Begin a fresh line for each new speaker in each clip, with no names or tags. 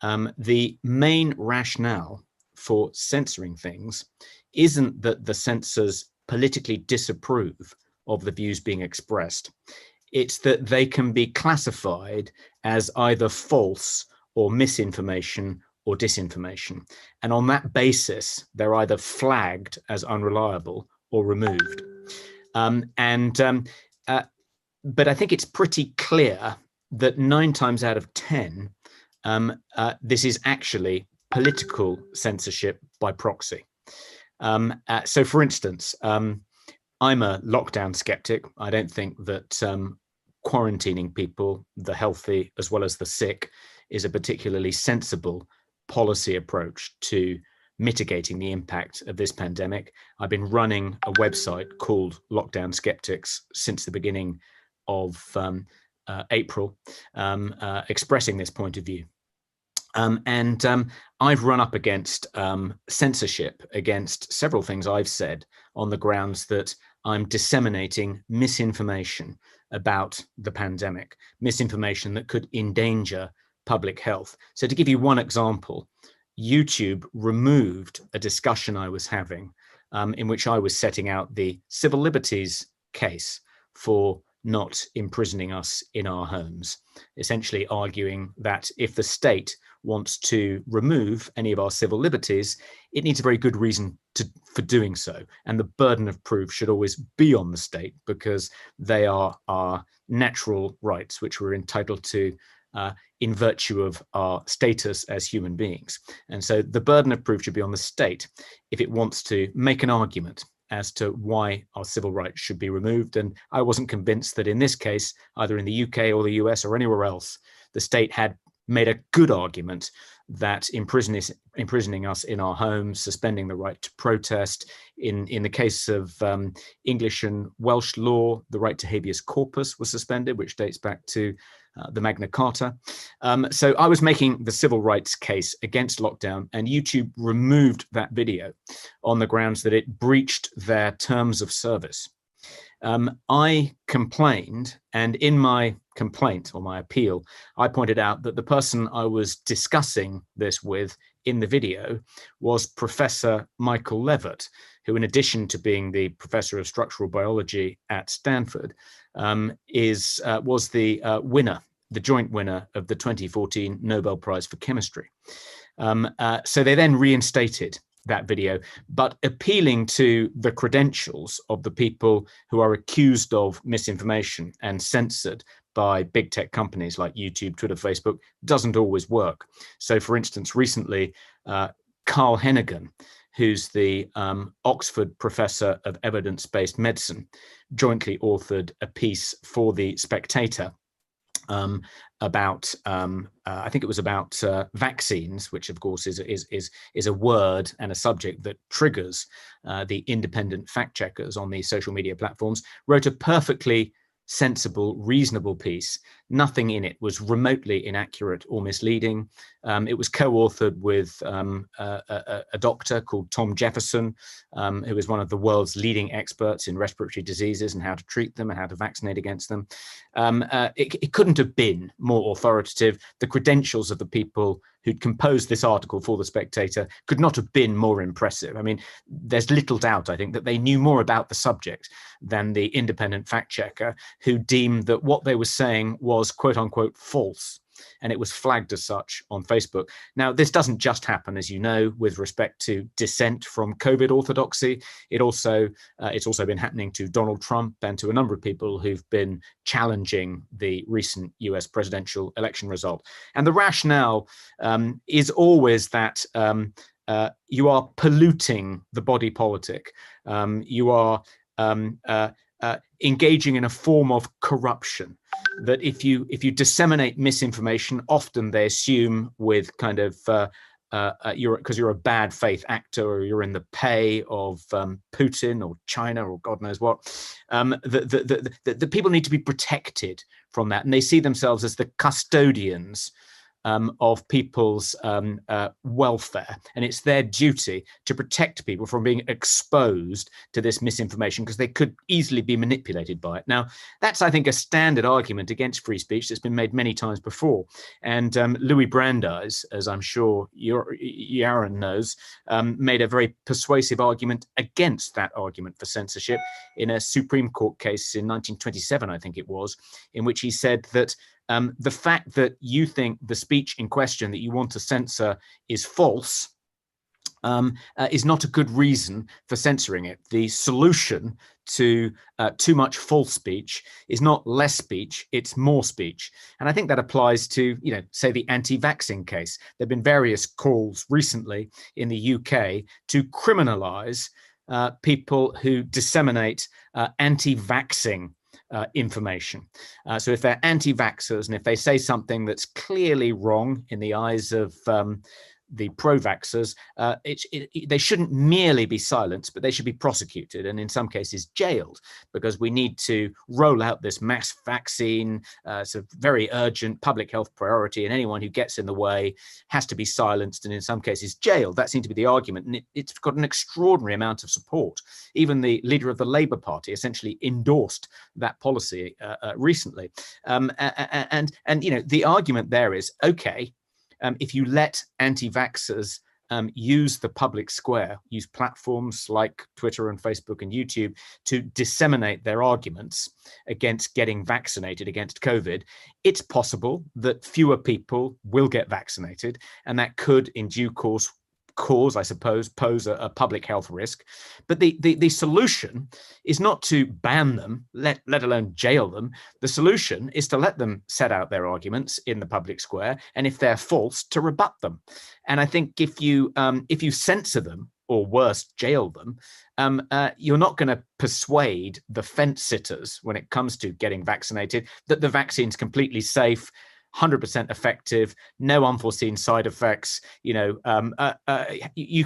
the main rationale for censoring things isn't that the censors politically disapprove of the views being expressed. It's that they can be classified as either false or misinformation or disinformation. And on that basis, they're either flagged as unreliable or removed. But I think it's pretty clear that 9 times out of 10, this is actually political censorship by proxy. So, for instance, I'm a lockdown skeptic. I don't think that quarantining people, the healthy as well as the sick, is a particularly sensible policy approach to mitigating the impact of this pandemic. I've been running a website called Lockdown Skeptics since the beginning of April, expressing this point of view. I've run up against censorship against several things I've said on the grounds that I'm disseminating misinformation about the pandemic, misinformation that could endanger public health. So to give you one example, YouTube removed a discussion I was having in which I was setting out the civil liberties case for not imprisoning us in our homes, essentially arguing that if the state wants to remove any of our civil liberties, it needs a very good reason for doing so. And the burden of proof should always be on the state because they are our natural rights, which we're entitled to in virtue of our status as human beings. And so the burden of proof should be on the state if it wants to make an argument as to why our civil rights should be removed. And I wasn't convinced that in this case, either in the UK or the US or anywhere else, the state had made a good argument that imprisoning us in our homes, suspending the right to protest, in the case of English and Welsh law, the right to habeas corpus was suspended, which dates back to the Magna Carta. So I was making the civil rights case against lockdown, and YouTube removed that video on the grounds that it breached their terms of service. I complained, and in my complaint or my appeal, I pointed out that the person I was discussing this with in the video was Professor Michael Levitt, who, in addition to being the professor of structural biology at Stanford, was the joint winner of the 2014 Nobel Prize for Chemistry. So they then reinstated that video, but appealing to the credentials of the people who are accused of misinformation and censored by big tech companies like YouTube, Twitter, Facebook doesn't always work. So, for instance, recently, Carl Hennigan, who's the Oxford Professor of Evidence-Based Medicine, jointly authored a piece for The Spectator about I think it was about vaccines, which of course is a word and a subject that triggers the independent fact checkers on these social media platforms. Wrote a perfectly sensible, reasonable piece. Nothing in it was remotely inaccurate or misleading. It was co-authored with a doctor called Tom Jefferson, who is one of the world's leading experts in respiratory diseases and how to treat them and how to vaccinate against them. It couldn't have been more authoritative. The credentials of the people who'd composed this article for The Spectator could not have been more impressive. I mean, there's little doubt, I think, that they knew more about the subject than the independent fact checker who deemed that what they were saying was quote unquote false. And it was flagged as such on Facebook. Now, this doesn't just happen, as you know, with respect to dissent from COVID orthodoxy. It's also been happening to Donald Trump and to a number of people who've been challenging the recent US presidential election result. And the rationale is always that you are polluting the body politic. You are engaging in a form of corruption. That if you disseminate misinformation, often they assume with kind of because you're a bad faith actor or you're in the pay of Putin or China or God knows what, the people need to be protected from that, and they see themselves as the custodians of people's welfare, and it's their duty to protect people from being exposed to this misinformation because they could easily be manipulated by it. Now, that's, I think, a standard argument against free speech that's been made many times before. And Louis Brandeis, as I'm sure Yaron knows, made a very persuasive argument against that argument for censorship in a Supreme Court case in 1927, I think it was, in which he said that the fact that you think the speech in question that you want to censor is false is not a good reason for censoring it. The solution to too much false speech is not less speech, it's more speech. And I think that applies to, say the anti-vaccine case. There have been various calls recently in the UK to criminalize people who disseminate anti-vaccine information. So if they're anti-vaxxers and if they say something that's clearly wrong in the eyes of the pro-vaxxers, they shouldn't merely be silenced, but they should be prosecuted and in some cases jailed, because we need to roll out this mass vaccine. It's a very urgent public health priority, and anyone who gets in the way has to be silenced and in some cases jailed. That seemed to be the argument, and it's got an extraordinary amount of support. Even the leader of the Labour Party essentially endorsed that policy recently. And the argument there is, okay, if you let anti-vaxxers use the public square, use platforms like Twitter and Facebook and YouTube to disseminate their arguments against getting vaccinated against COVID, it's possible that fewer people will get vaccinated, and that could, in due course, I suppose, pose a public health risk. But the solution is not to ban them, let alone jail them. The solution is to let them set out their arguments in the public square, and if they're false, to rebut them. And I think if you censor them, or worse, jail them, you're not going to persuade the fence sitters when it comes to getting vaccinated that the vaccine's completely safe, 100% effective, no unforeseen side effects. You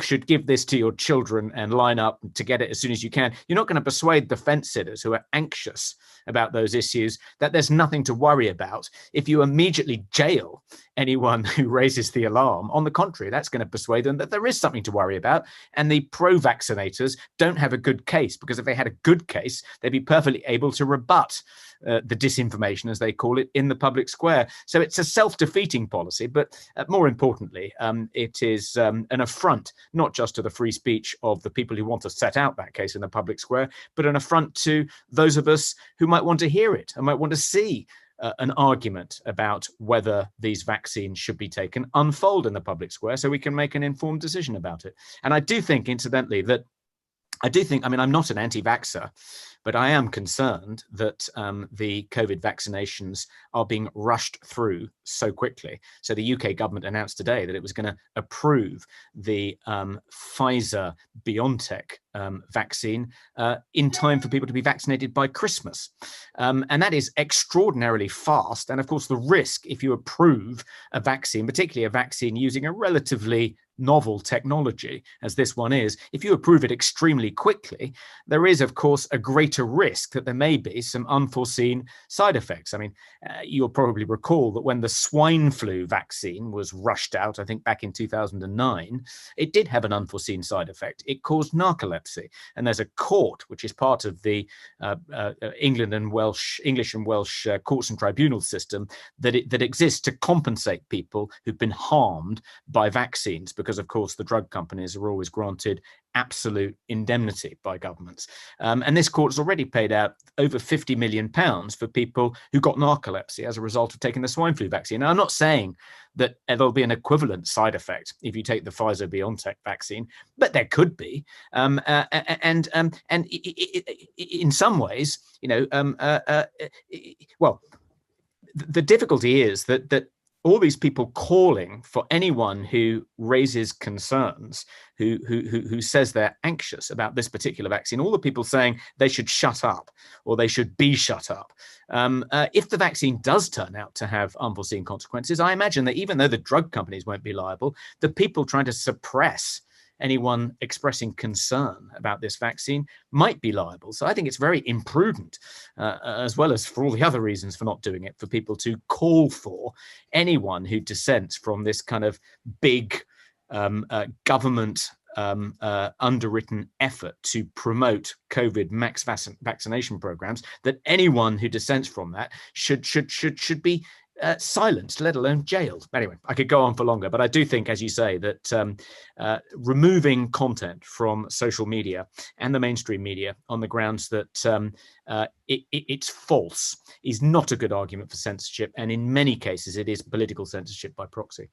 should give this to your children and line up to get it as soon as you can. You're not going to persuade the fence sitters who are anxious about those issues that there's nothing to worry about if you immediately jail anyone who raises the alarm. On the contrary, that's going to persuade them that there is something to worry about. And the pro-vaccinators don't have a good case, because if they had a good case, they'd be perfectly able to rebut the disinformation, as they call it, in the public square. So it's a self-defeating policy, but more importantly, it is an affront, not just to the free speech of the people who want to set out that case in the public square, but an affront to those of us who might want to hear it and might want to see an argument about whether these vaccines should be taken unfold in the public square so we can make an informed decision about it. And I do think, incidentally, I'm not an anti-vaxxer, but I am concerned that the COVID vaccinations are being rushed through so quickly. So the UK government announced today that it was going to approve the Pfizer-BioNTech vaccine in time for people to be vaccinated by Christmas. And that is extraordinarily fast. And of course, the risk, if you approve a vaccine, particularly a vaccine using a relatively novel technology, as this one is, if you approve it extremely quickly, there is, of course, a greater risk that there may be some unforeseen side effects. I mean, you'll probably recall that when the swine flu vaccine was rushed out, I think back in 2009, it did have an unforeseen side effect. It caused narcolepsy. And there's a court, which is part of the English and Welsh courts and tribunal system, that exists to compensate people who've been harmed by vaccines, because, of course, the drug companies are always granted absolute indemnity by governments. And this court has already paid out over £50 million for people who got narcolepsy as a result of taking the swine flu vaccine. Now, I'm not saying that there'll be an equivalent side effect if you take the Pfizer-BioNTech vaccine, but there could be. And in some ways, the difficulty is that all these people calling for anyone who raises concerns, who says they're anxious about this particular vaccine, all the people saying they should shut up or they should be shut up. If the vaccine does turn out to have unforeseen consequences, I imagine that even though the drug companies won't be liable, the people trying to suppress anyone expressing concern about this vaccine might be liable. So I think it's very imprudent, as well as for all the other reasons for not doing it, for people to call for anyone who dissents from this kind of big government underwritten effort to promote COVID max vaccination programs, that anyone who dissents from that should be silenced, let alone jailed. Anyway, I could go on for longer, but I do think, as you say, that removing content from social media and the mainstream media on the grounds that it's false is not a good argument for censorship, and in many cases it is political censorship by proxy.